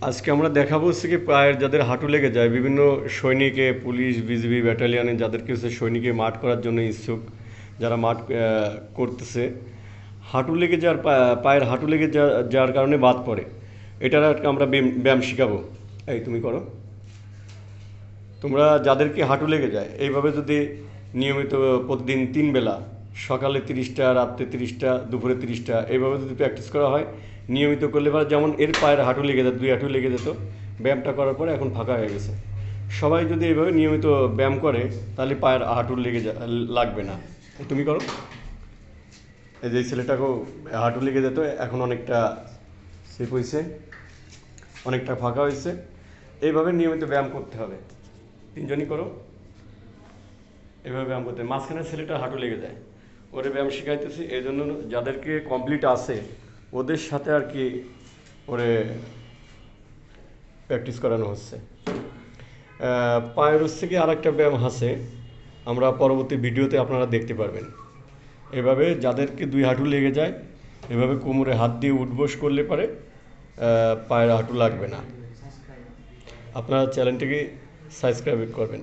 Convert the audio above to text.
আজকে আমরা দেখাবো হচ্ছে কি পায়ের যাদের হাঁটু লেগে যায় বিভিন্ন সৈনিকে পুলিশ বিজিবি ব্যাটালিয়নে যাদেরকে হচ্ছে সৈনিকে মাঠ করার জন্য ইচ্ছুক যারা মাঠ করতেছে হাঁটু লেগে যাওয়ার পায়ের হাঁটু লেগে যাওয়ার কারণে বাদ পড়ে এটার আমরা ব্যায়াম শিখাবো। এই তুমি করো। তোমরা যাদেরকে হাঁটু লেগে যায় এইভাবে যদি নিয়মিত প্রতিদিন 3 বেলা সকালে 30টা রাত্রে 30টা দুপুরে 30টা এইভাবে যদি প্র্যাকটিস করা হয় নিয়মিত করলে বা যেমন এর পায়ের হাঁটু লেগে যেত 2 হাঁটু লেগে যেত ব্যায়ামটা করার পরে এখন ফাঁকা হয়ে গেছে। সবাই যদি এইভাবে নিয়মিত ব্যায়াম করে তাহলে পায়ের হাঁটু লাগবে না। তুমি করো। এই যে ছেলেটাকেও হাঁটু লেগে যেত এখন অনেকটা সেফ হয়েছে, অনেকটা ফাঁকা হয়েছে। এইভাবে নিয়মিত ব্যায়াম করতে হবে। 3জনই করো। এভাবে ব্যায়াম করতে মাঝখানে ছেলেটা হাঁটু লেগে যায় ওরে ব্যায়াম শিখাইতেছি এই জন্য যাদেরকে কমপ্লিট আছে ওদের সাথে আর কি ওরে প্র্যাকটিস করানো হচ্ছে। পায়ের হচ্ছে কি আর একটা ব্যায়াম আছে আমরা পরবর্তী ভিডিওতে আপনারা দেখতে পারবেন। এভাবে যাদেরকে 2 হাঁটু লেগে যায় এভাবে কোমরে হাত দিয়ে উঠবোস করলে পারে পায়ের হাঁটু লাগবে না। আপনারা চ্যানেলটিকে সাবস্ক্রাইব করবেন।